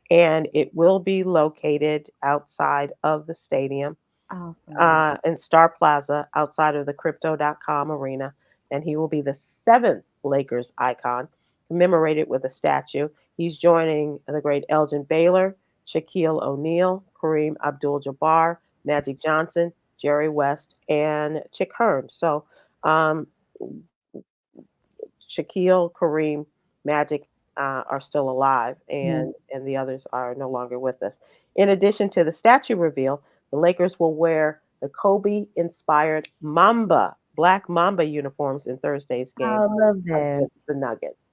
And it will be located outside of the stadium Awesome. in Star Plaza outside of the Crypto.com arena. And he will be the seventh Lakers icon, commemorated with a statue. He's joining the great Elgin Baylor, Shaquille O'Neal, Kareem Abdul Jabbar, Magic Johnson, Jerry West, and Chick Hearn. So um, Shaquille, Kareem, Magic are still alive, Mhm. and the others are no longer with us. In addition to the statue reveal, the Lakers will wear the Kobe-inspired Black Mamba uniforms in Thursday's game I love that. against the Nuggets.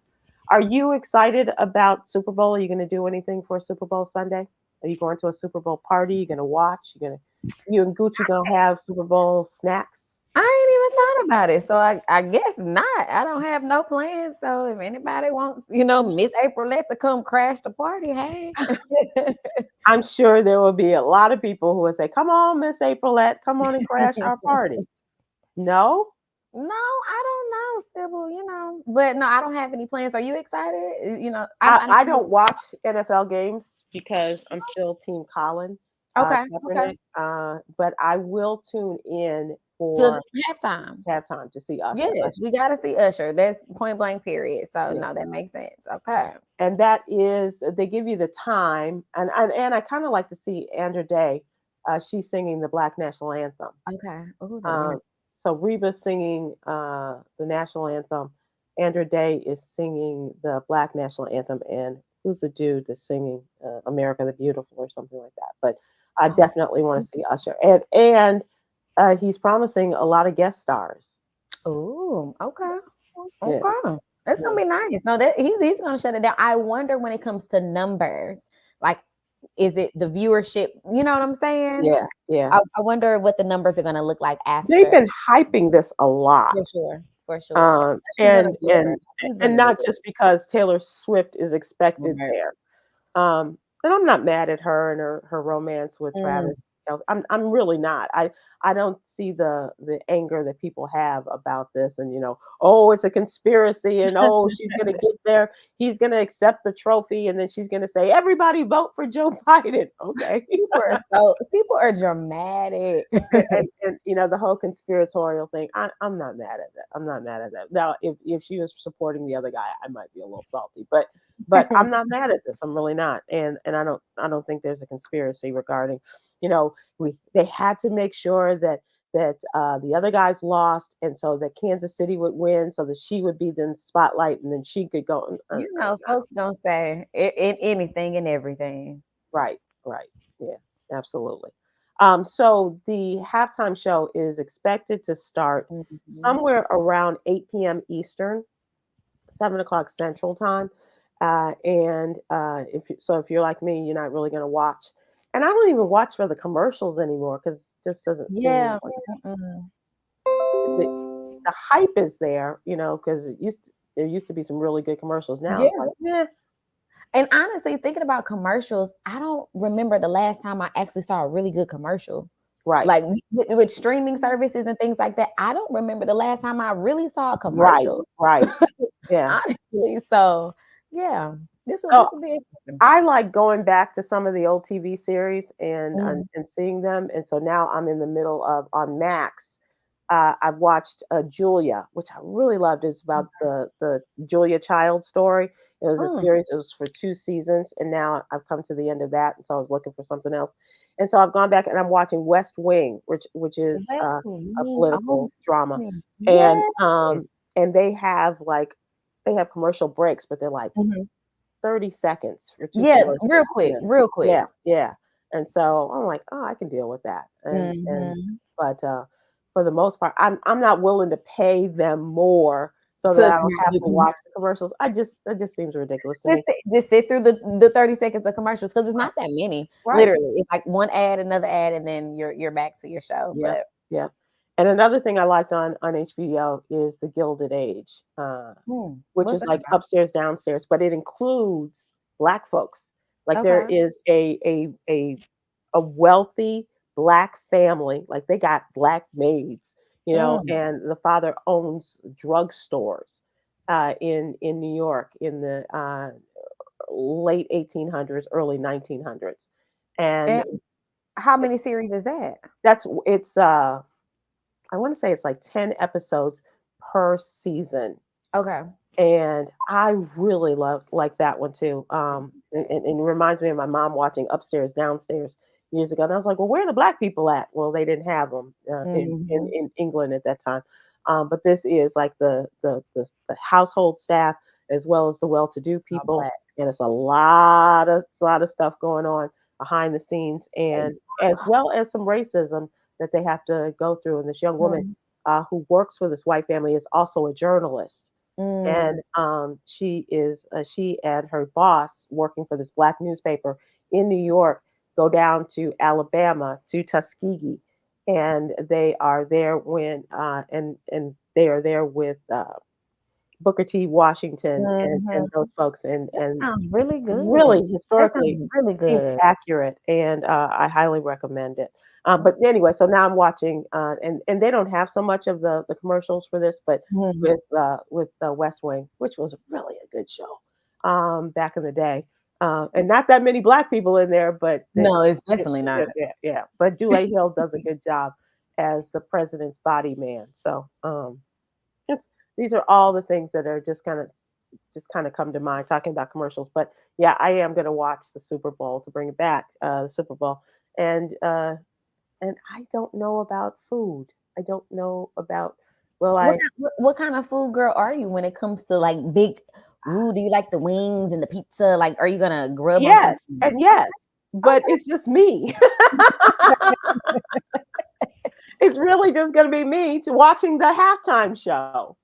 Are you excited about Super Bowl? Are you going to do anything for Super Bowl Sunday? Are you going to a Super Bowl party? You going to watch? You and Gucci gonna have Super Bowl snacks? I ain't even thought about it, so I guess not. I don't have no plans. So if anybody wants, Miss Aprylete to come crash the party, hey. I'm sure there will be a lot of people who will say, "Come on, Miss Aprilette, come on and crash our party." No, No, I don't know, Sybil, but no, I don't have any plans. Are you excited? I, I I know. don't watch NFL games because I'm still Team Colin Okay, okay. Kaepernick, but I will tune in To for halftime. halftime to see Usher. Yes, we gotta see Usher. That's point blank period. So Yeah. no, that makes sense. Okay. And that is they give you the time, and I kind of like to see Andra Day. She's singing the Black National Anthem. Okay. Oh, that'll be nice. Um, so Reba's singing the national anthem. Andra Day is singing the Black national anthem, and who's the dude that's singing "America the Beautiful" or something like that. But I Oh, definitely want to see Usher, and he's promising a lot of guest stars. oh, okay. Yeah, Okay. That's gonna yeah, be nice. No, that he's gonna shut it down. I wonder when it comes to numbers, like, is it the viewership? You know what I'm saying? yeah, yeah. I wonder what the numbers are gonna look like They've after. been hyping this a lot. For sure. For sure. Um, Especially him and and Bieber. and He's and gonna do not just because Taylor Swift is expected it. there. And I'm not mad at her and her romance with Mm. Travis Kelce. I'm really not. I don't see the anger that people have about this, and oh, it's a conspiracy, and oh, she's gonna get there, he's gonna accept the trophy, and then she's gonna say, everybody vote for Joe Biden. Okay. People are dramatic. And the whole conspiratorial thing, I'm not mad at that. I'm not mad at that. Now, if she was supporting the other guy, I might be a little salty, but I'm not mad at this. I'm really not, and I don't think there's a conspiracy regarding, they had to make sure that the other guys lost, and so that Kansas City would win, so that she would be the spotlight, and then she could go. Folks gonna say anything and everything. Right, right, yeah, absolutely. So the halftime show is expected to start Mhm. somewhere around 8 p.m. Eastern, 7 o'clock Central Time. And if you're like me, you're not really going to watch. And I don't even watch for the commercials anymore because it just doesn't seem Yeah. like Mm-mm. the, the hype is there, because there used to be some really good commercials. Now Yeah. it's like, yeah, And honestly, thinking about commercials, I don't remember the last time I actually saw a really good commercial. right, Like with streaming services and things like that, I don't remember the last time I really saw a right, commercial. right, yeah. Honestly, so yeah, So this will be interesting. I like going back to some of the old TV series and and, Mhm. and seeing them. And so now I'm in the middle of on Max. I've watched Julia, which I really loved. It's about the Julia Child story. It was a Mm, series. It was for 2 seasons, and now I've come to the end of that. And so I was looking for something else. And so I've gone back and I'm watching West Wing, which is West a Wing. Oh, political drama, and yes. they have commercial breaks, but they're like Mhm. 30 seconds for 2 Yeah, real commercials. quick, Yeah. real quick. Yeah, yeah. And so I'm like, "Oh, I can deal with that." And Mhm. but, for the most part, I'm not willing to pay them more so that To I don't have to watch the commercials. That just seems ridiculous to me. just sit through the 30 seconds of commercials because it's not that many. Right. Literally, it's like one ad, another ad, and then you're back to your show. Yep, But yep. And another thing I liked on HBO is The Gilded Age, which what's is that like about? upstairs, downstairs, but it includes Black folks. Like there Okay. is a wealthy Black family, like they got Black maids, Mm. and the father owns drugstores in New York in the late 1800s, early 1900s, and And how many series is that? it's I want to say it's like 10 episodes per season. Okay. And I really love like that one too. And it reminds me of my mom watching Upstairs Downstairs years ago. And I was like, well, where are the Black people at? Well, they didn't have them Mhm. in England at that time. But this is like the household staff as well as the well-to-do All people, black. and it's a lot of stuff going on behind the scenes, and as well as some racism that they have to go through. And this young woman Mm. who works for this white family is also a journalist, Mm. and she and her boss working for this Black newspaper in New York go down to Alabama to Tuskegee, and they are there when and they are there with Booker T. Washington Mhm. and those folks, and That sounds really good. really That historically sounds really seems good. accurate, and I highly recommend it. But anyway, so now I'm watching, and they don't have so much of the commercials for this, but Mhm. with West Wing, which was really a good show back in the day, and not that many Black people in there, but No, it's definitely not. yeah. But Dule Hill does a good job as the president's body man. So it's, these are all the things that are just kind of come to mind talking about commercials. But yeah, I am going to watch the Super Bowl to bring it back, the Super Bowl, and uh, and I don't know about food. I don't know about. Well, What kind of food girl are you when it comes to like big ooh, do you like the wings and the pizza? Like, are you gonna grub on yes something? and yes, but Okay. it's just me. It's really just going to be me to watching the halftime show.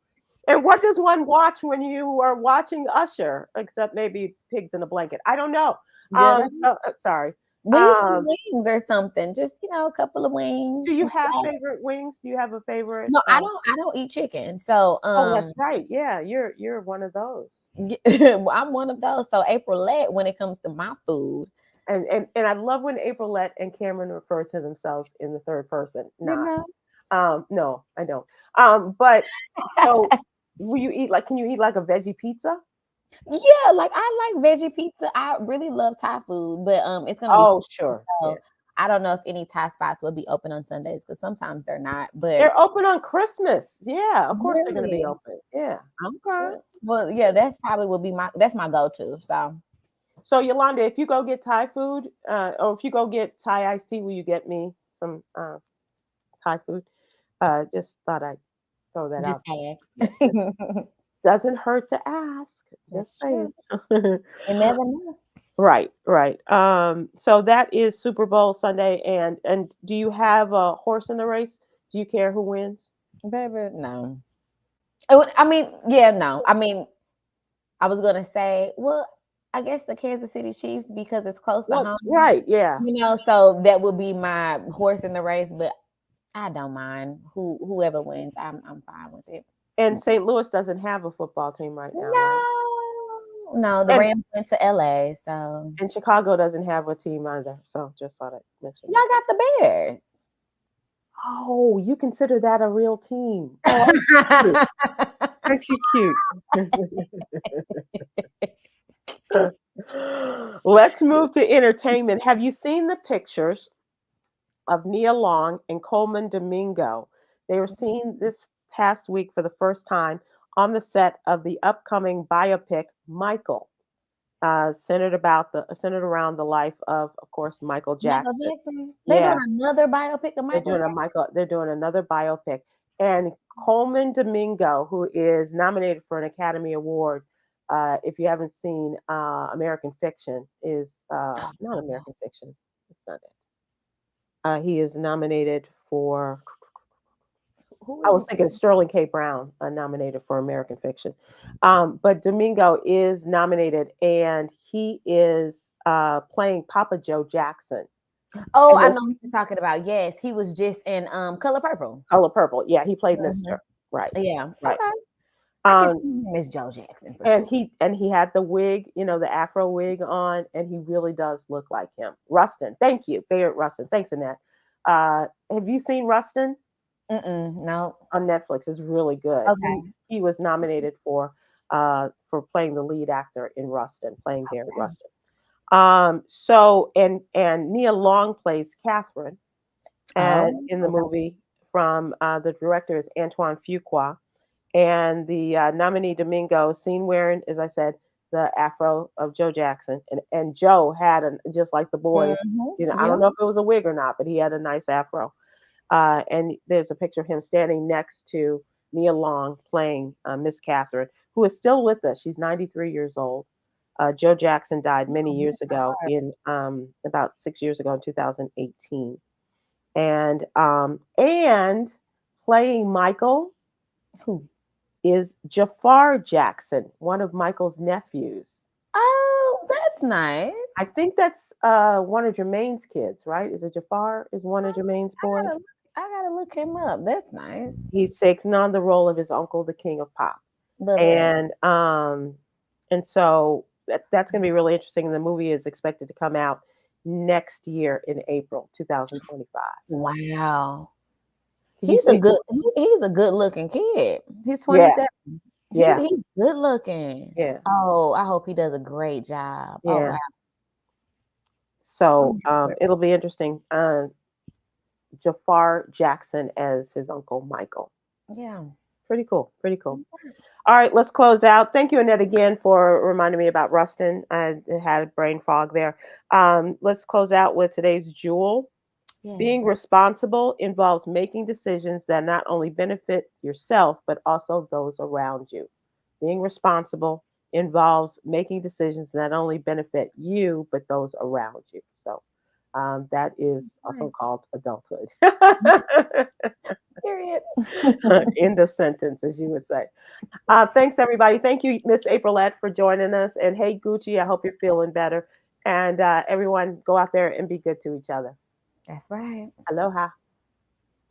And what does one watch when you are watching Usher, except maybe Pigs in a Blanket? I don't know. Yeah, that Sorry. we some Um, wings or something. Just, a couple of wings, do you some have salad. favorite wings? Do you have a favorite? No, I don't eat chicken. So, Oh, that's right. Yeah, you're one of those. I'm one of those. So Aprylette when it comes to my food, And I love when Aprilette and Cameron refer to themselves in the third person. you Not. know. No, I don't. But so will you eat like? Can you eat like a veggie pizza? Yeah, like I like veggie pizza. I really love Thai food, but it's gonna be Oh, sure. Yeah. so I don't know if any Thai spots will be open on Sundays because sometimes they're not. But They're open on Christmas. Yeah, of course they're going to be really, open. Yeah. okay. Yeah. Well, yeah, that's probably would be that's my go-to. So So Yolanda, if you go get Thai food, or if you go get Thai iced tea, will you get me some Thai food? Just thought I'd throw that just out. ask. Just doesn't hurt to ask. Just That's saying. true. You never know. Right, right. So that is Super Bowl Sunday, and do you have a horse in the race? Do you care who wins? Baby, no. I mean, yeah, no. I mean, I was gonna say, well, I guess the Kansas City Chiefs because it's close to What's home, right? Yeah. so that would be my horse in the race, but I don't mind whoever wins. I'm fine with it. And St. Louis doesn't have a football team right now, right? No, the And Rams went to LA, so and Chicago doesn't have a team either. So just thought I'd mention that. y'all got the Bears. Oh, you consider that a real team? Oh, cute. Aren't you cute? Let's move to entertainment. Have you seen the pictures of Nia Long and Coleman Domingo? They were seen this past week for the first time on the set of the upcoming biopic Michael, centered around the life of course, Michael Michael Jackson. Jackson. They doing Yeah, another biopic of Michael Jackson. They're doing another biopic, and Coleman Domingo, who is nominated for an Academy Award. If you haven't seen American Fiction, is not American Fiction. It's not it. He is nominated for. Who I is was he? thinking Sterling K. Brown, nominated for American Fiction, but Domingo is nominated, and he is playing Papa Joe Jackson. Oh, And I the know who you're talking about. Yes, he was just in Color Purple. Color Purple, yeah, he played Mhm. Mister. Right, Yeah. right. Okay. I can Um, see Miss Joe Jackson for and sure. he had the wig, the Afro wig on, and he really does look like him. Rustin, thank you, Barrett Rustin. Thanks, Annette. Have you seen Rustin No. on Netflix? Is really good. Okay. He was nominated for playing the lead actor in Rustin, playing Barrett Rustin. So and Nia Long plays Catherine, and Oh, in the okay. movie from the director is Antoine Fuqua, and the nominee Domingo, seen wearing, as I said, the afro of Joe Jackson, and Joe had just like the boys. I Yeah. don't know if it was a wig or not, but he had a nice afro. And there's a picture of him standing next to Nia Long playing Miss Catherine, who is still with us. She's 93 years old. Joe Jackson died many Oh, years bless her ago, heart. in about 6 years ago in 2018, and playing Michael Who? is Jafar Jackson, one of Michael's nephews. Oh, that's nice. I think that's one of Jermaine's kids, right? Is it Jafar? Is one of Jermaine's I boys? gotta, I gotta look him up. That's nice. He's taking on the role of his uncle, the King of Pop, Love that. and so that's going to be really interesting. The movie is expected to come out next year in April 2025. Wow. Did you see? He's a good looking kid. He's Yeah, 27. yeah, He's good looking. yeah, Oh, I hope he does a great job. Oh yeah. wow. So I'm here it'll be interesting. Jafar Jackson as his uncle Michael. for it. Yeah. Pretty cool. Pretty cool. All right, let's close out. Thank you, Annette, again for reminding me about Rustin. I had a brain fog there. Let's close out with today's jewel. Being Yes. responsible involves making decisions that not only benefit yourself, but also those around you. Being responsible involves making decisions that not only benefit you, but those around you. So that is also Right. called adulthood. Period. End of sentence, as you would say. Thanks, everybody. Thank you, Miss Aprylete, for joining us. And hey, Gucci, I hope you're feeling better. And everyone, go out there and be good to each other. That's right. Aloha.